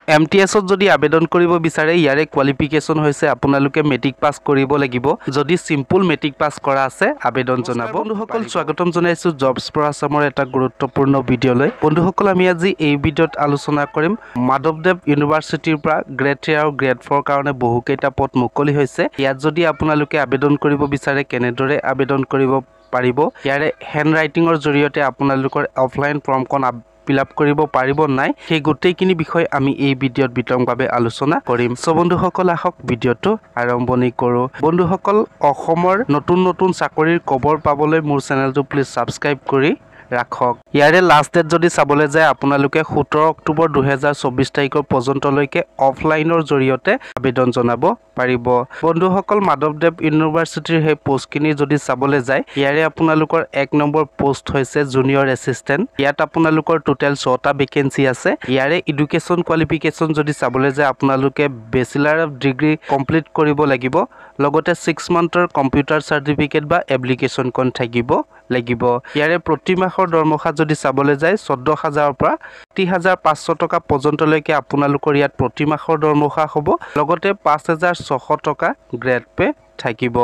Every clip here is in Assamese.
MTS যদি আবেদন কৰিব বিচাৰে ইয়াৰে কোৱালিফিকেশ্যন হৈছে আপোনালোকে মেট্ৰিক পাছ কৰিব লাগিব যদি সিম্পল মেট্ৰিক পাছ কৰা আছে আবেদন জনাব বন্ধুসকল স্বাগতম জনাইছো জবছ ফৰ আসামৰ এটা গুৰুত্বপূৰ্ণ ভিডিঅলৈ বন্ধুসকল আমি আজি এই ভিডিঅ'ত আলোচনা কৰিম মাধৱদেৱ ইউনিভাৰ্চিটিৰ পৰা গ্ৰেড 3 আৰু গ্ৰেড 4 কাৰণে বহুকেইটা পদ মুকলি হৈছে ইয়াত যদি আপোনালোকে আবেদন কৰিব বিচাৰে কেনেদৰে আবেদন কৰিব পাৰিব ইয়াৰে হ্যান্ড ৰাইটিংৰ জৰিয়তে আপোনালোকৰ অফলাইন ফৰ্মখন ফিল-আপ কৰিব পাৰিব নাই সেই গোটেইখিনি বিষয় আমি এই ভিডিঅ'ত বিতংভাৱে আলোচনা কৰিম সো বন্ধুসকল আহক ভিডিঅ'টো আৰম্ভণি কৰো বন্ধুসকল অসমৰ নতুন চাকৰিৰ খবৰ পাবলৈ মোৰ চেনেলটো প্লিজ সাবস্ক্ৰাইব কৰি ৰাখক ইয়াৰে লাষ্ট ডেট যদি চাবলৈ যায় আপোনালোকে 17 অক্টোবৰ 2024 তাৰিখৰ পৰ্যন্তলৈকে অফলাইনৰ জৰিয়তে আবেদন জনাব পাৰিব বন্ধুসকল মাধৱদেৱ ইউনিভাৰ্চিটিৰ হে পোষ্টখিনি যদি চাবলৈ যায় ইয়াৰে আপোনালোকৰ 1 নম্বৰ পোষ্ট হৈছে জুনিয়ৰ এসিস্ট্যান্ট ইয়াত আপোনালোকৰ টোটাল 6টা ভেকেন্সি আছে ইয়াৰে এডুকেশ্যন কোৱালিফিকেশ্যন যদি চাবলৈ যায় আপোনালোকে বেচেলাৰ অফ ডিগ্ৰী কমপ্লিট কৰিব লাগিব লগতে 6 মান্থৰ কম্পিউটাৰ সাৰ্টিফিকেট বা এপ্লিকেশ্যন কোন থাকিব লাগিব ইয়াৰে প্ৰতি মাহৰ দৰমহা যদি চাবলৈ যায় 14000 পৰা 30500 টকা পৰ্যন্তলৈকে আপোনালোকৰ ইয়াত প্ৰতি মাহৰ দৰমহা হ'ব লগতে 5600 টকা গ্ৰেড পে থাকিব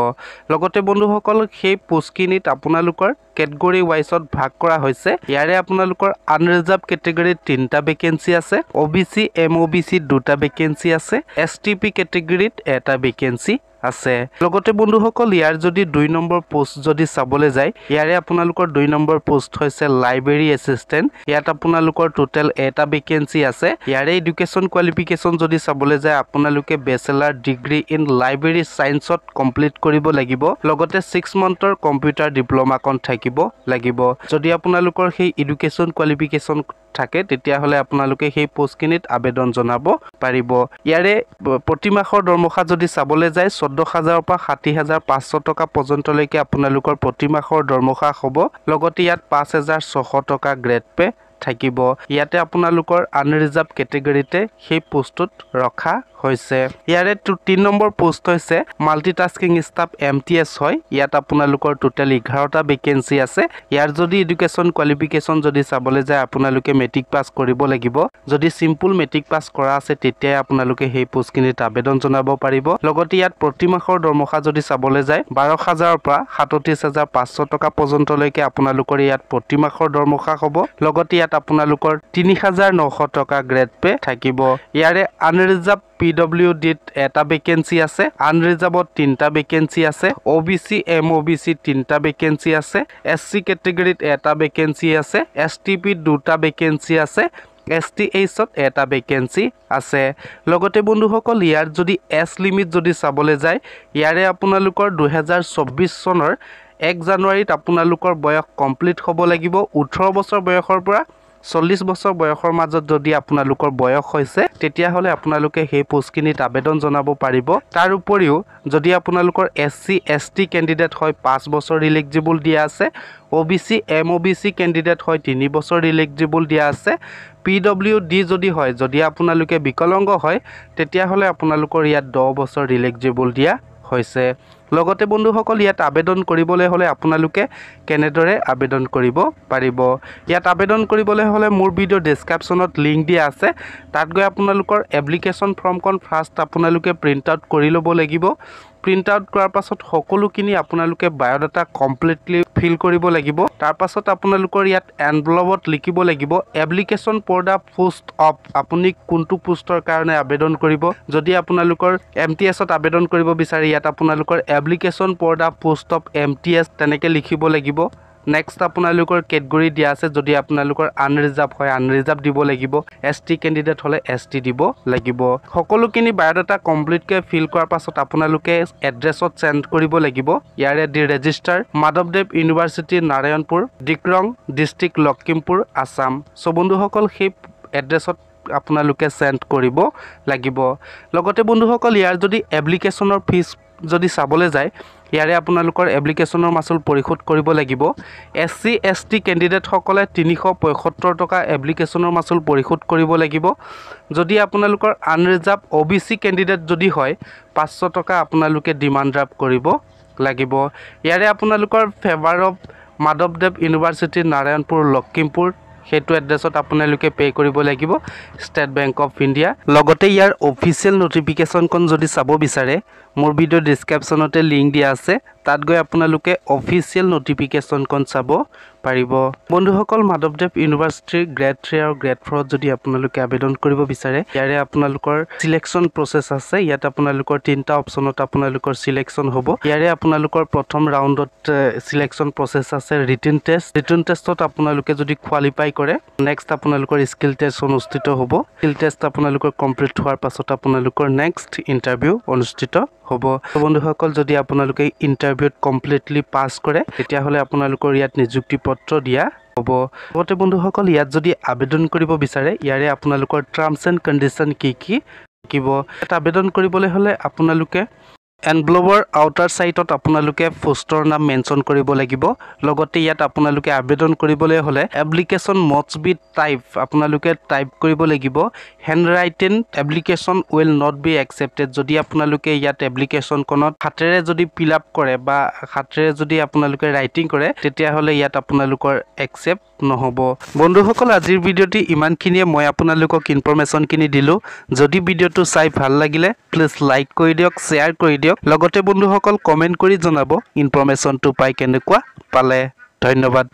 লগতে বন্ধুসকল সেই পোষ্টখিনিত আপোনালোকৰ কেটেগৰী ওয়াইজত ভাগ কৰা হৈছে ইয়াৰে আপোনালোকৰ আনৰিজাৰ্ভ কেটেগৰীত 3টা ভেকেন্সি আছে OBC MOBC 2টা ভেকেন্সি আছে STP কেটেগৰীত 1টা ভেকেন্সি আছে লগতে বন্ধুসকল ইয়াৰ যদি 2 নম্বৰ পোষ্ট যদি চাবলৈ যায় ইয়াৰে আপোনালোকৰ 2 নম্বৰ পোষ্ট হৈছে লাইব্ৰেৰী এসিস্ট্যান্ট ইয়াত আপোনালোকৰ টোটাল 1টা ভেকেন্সি আছে ইয়াৰে এডুকেশ্যন কোৱালিফিকেশ্যন যদি চাবলৈ যায় আপোনালোকে বেচেলাৰ ডিগ্ৰী ইন লাইব্ৰেৰী সায়েন্সত কমপ্লিট কৰিব লাগিব লগতে 6 মান্থৰ কম্পিউটাৰ ডিপ্লোমা কোন থাকিব লাগিব যদি আপোনালোকৰ সেই এডুকেশ্যন কোৱালিফিকেশ্যন থাকে তেতিয়া হলে আপোনালোকে সেই পোষ্টখিনিত আবেদন জনাব পাৰিব ইয়াৰে প্ৰতি মাহৰ দৰমহা যদি চাবলৈ যায় 14000 পৰা 60500 টকা পৰ্যন্তলৈকে আপোনালোকৰ প্ৰতি মাহৰ দৰমহা হ'ব লগতে ইয়াত 5600 টকা গ্ৰেড পে থাকিব ইয়াতে আপোনালোকৰ আনৰিজাৰ্ভ কেটেগৰীতে সেই পোষ্টত ৰখা হৈছে ইয়াৰে 3 নম্বৰ পোষ্ট হৈছে মাল্টিটাস্কিং ষ্টাফ MTS হয় ইয়াত আপোনালোকৰ টোটাল 11টা ভেকেন্সি আছে ইয়াৰ যদি এডুকেশ্যন কোৱালিফিকেশ্যন যদি চাবলৈ যায় আপোনালোকে মেট্ৰিক পাছ কৰিব লাগিব যদি সিম্পল মেট্ৰিক পাছ কৰা আছে তেতিয়া আপোনালোকে সেই পোষ্টখিনিত আবেদন জনাব পাৰিব লগতে ইয়াত প্ৰতি মাহৰ দৰমহা যদি চাবলৈ যায় 12000 পৰা 37500 টকা পৰ্যন্তলৈকে আপোনালোকৰ ইয়াত প্ৰতি মাহৰ দৰমহা হ'ব লগতে ইয়াত আপোনালোকৰ 3900 টকা গ্ৰেড পে থাকিব ইয়াৰে আনৰিজাৰ্ভ PWD 1টা ভেকেন্সি আছে আনৰিজাৰ্ভত 3টা ভেকেন্সি আছে OBC MOBC 3টা ভেকেন্সি আছে SC কেটেগৰীত 1টা ভেকেন্সি আছে STP 2টা ভেকেন্সি আছে STH ত 1টা ভেকেন্সি আছে লগতে বন্ধুসকল ইয়াৰ যদি এজ লিমিট যদি চাবলৈ যায় ইয়াৰে আপোনালোকৰ 2024 চনৰ 1 জানুৱাৰীত আপোনালোকৰ বয়স কমপ্লিট হ'ব লাগিব 18 বছৰ বয়সৰ পৰা 40 বছৰ বয়সৰ মাজত যদি আপোনালোকৰ বয়স হৈছে তেতিয়া হলে আপোনালোকে সেই পোষ্টখিনিত আবেদন জনাব পাৰিব তাৰ উপৰিও যদি আপোনালোকৰ SC ST ক্যান্ডিডেট হয় 5 বছৰ ইলিজিবল দিয়া আছে OBC MOBC ক্যান্ডিডেট হয় 3 বছৰ ইলিজিবল দিয়া আছে PWD যদি হয় যদি আপোনালোকে বিকলাঙ্গ হয় তেতিয়া হলে আপোনালোকৰ ইয়াত 10 বছৰ ইলিজিবল দিয়া হৈছে লগতে বন্ধুসকল ইয়াত আবেদন কৰিবলৈ হলে আপোনালোকে কেনেদৰে আবেদন কৰিব পাৰিব ইয়াত আবেদন কৰিবলৈ হলে মোৰ ভিডিও ডেসক্ৰিপচনত লিংক দিয়া আছে তাত গৈ আপোনালোকৰ এপ্লিকেশ্যন ফৰ্মখন ফাৰ্স্ট আপোনালোকে প্ৰিন্ট আউট কৰি ল'ব লাগিব প্ৰিন্ট আউট কৰাৰ পাছত সকলোখিনি আপোনালোকে বায়োডাটা কমপ্লিটলি ফিল কৰিব লাগিব তাৰ পাছত আপোনালোকৰ ইয়াত এনভলপত লিখিব লাগিব application for the post of আপুনি কোনটো পোষ্টৰ কাৰণে আবেদন কৰিব যদি আপোনালোকৰ MTS ত আবেদন কৰিব বিচাৰে ইয়াত আপোনালোকৰ application for the post of MTS তেনেকে লিখিব লাগিব নেক্সট আপোনালোকৰ কেটেগৰী দিয়া আছে যদি আপোনালোকৰ আনৰিজাৰ্ভ হয় আনৰিজাৰ্ভ দিব লাগিব ST ক্যান্ডিডেট হলে ST দিব লাগিব সকলোখিনি বায়োডাটা কমপ্লিটকৈ ফিল কৰাৰ পাছত আপোনালোকে এড্ৰেছত সেন্ড কৰিব লাগিব ইয়াৰে দি ৰেজিষ্টাৰ মাধৱদেৱ university Narayanpur Dikrong district Lakhimpur Assam so বন্ধুসকল সেই এড্ৰেছত আপোনালোকে সেন্ড কৰিব লাগিব লগতে বন্ধুসকল ইয়াৰ যদি এপ্লিকেশ্যনৰ ফিজ যদি চাবলৈ যায় ইয়াৰে আপোনালোকৰ এপ্লিকেশ্যনৰ মাচুল পৰিশোধ কৰিব লাগিব SC ST ক্যান্ডিডেট সকলে 375 টকা এপ্লিকেশ্যনৰ মাচুল পৰিশোধ কৰিব লাগিব যদি আপোনালোকৰ আনৰিজাৰ্ভ OBC ক্যান্ডিডেট যদি হয় 500 টকা আপোনালোকে ডিমান্ড ড্ৰাফট কৰিব লাগিব ইয়াৰে আপোনালোকৰ ফেভাৰ অফ মাধৱদেৱ ইউনিভাৰ্চিটি নাৰায়ণপুৰ লখিমপুৰ সেইটো এড্ৰেছত আপোনালোকে পে কৰিব লাগিব ষ্টেট বেংক অফ ইণ্ডিয়া লগতে ইয়াৰ অফিচিয়েল নটিফিকেশ্যনখন যদি চাব বিচাৰে মোৰ ভিডিঅ' ডেছক্ৰিপশ্যনতে লিংক দিয়া আছে তাত গৈ আপোনালোকে অফিচিয়েল নটিফিকেশ্যনখন চাব পাৰিব বন্ধুসকল মাধৱদেৱ ইউনিভাৰ্চিটিৰ গ্ৰেড 3 আৰু গ্ৰেড 4 যদি আপোনালোকে আবেদন কৰিব বিচাৰে ইয়াৰে আপোনালোকৰ সিলেকশ্যন প্ৰসেস আছে ইয়াত আপোনালোকৰ তিনটা অপচনত আপোনালোকৰ সিলেকশ্যন হ'ব ইয়াৰে আপোনালোকৰ প্ৰথম ৰাউণ্ডত সিলেকশ্যন প্ৰসেস আছে ৰিটেন টেষ্টত আপোনালোকে যদি কোৱালিফাই কৰে নেক্সট আপোনালোকৰ স্কিল টেষ্ট অনুষ্ঠিত হ'ব স্কিল টেষ্ট আপোনালোকৰ কমপ্লিট হোৱাৰ পাছত আপোনালোকৰ নেক্সট ইন্টাৰভিউ অনুষ্ঠিত হ'ব বন্ধুসকল যদি আপোনালোকে ইন্টাৰভিউত কমপ্লিটলি পাস কৰে তেতিয়া হলে আপোনালোকৰ ইয়াত নিযুক্তি পত্ৰ দিয়া হ'ব লগতে বন্ধুসকল ইয়াত যদি আবেদন কৰিব বিচাৰে ইয়াৰে আপোনালোকৰ টাৰ্মছ এণ্ড কণ্ডিশ্যন কি থাকিব এটা আবেদন কৰিবলৈ হলে আপোনালোকে এনভলপৰ আউটাৰ সাইটত আপোনালোকে পোষ্টৰ নাম মেনশন কৰিব লাগিব লগতে ইয়াত আপোনালোকে আবেদন কৰিবলৈ হলে এপ্লিকেশন মাস্ট বি টাইপ আপোনালোকে টাইপ কৰিব লাগিব handwritten application will not be accepted যদি আপোনালোকে ইয়াত এপ্লিকেশন কোনত হাতেৰে যদি ফিল আপ কৰে বা হাতেৰে যদি আপোনালোকে ৰাইটিং কৰে তেতিয়া হলে ইয়াত আপোনালোকৰ একসেপ্ট নহব বন্ধুসকল আজিৰ ভিডিওটি ইমানখিনিয়ে মই আপোনালোকক ইনফৰমেশন কিনি দিলো যদি ভিডিওটো চাই ভাল লাগিলে প্লিজ লাইক কৰি দিয়ক শেয়াৰ কৰি দিয়ক লগতে বন্ধুসকল কমেন্ট কৰি জনাব ইনফৰমেশনটো পাই কেনেকুৱা পালে ধন্যবাদ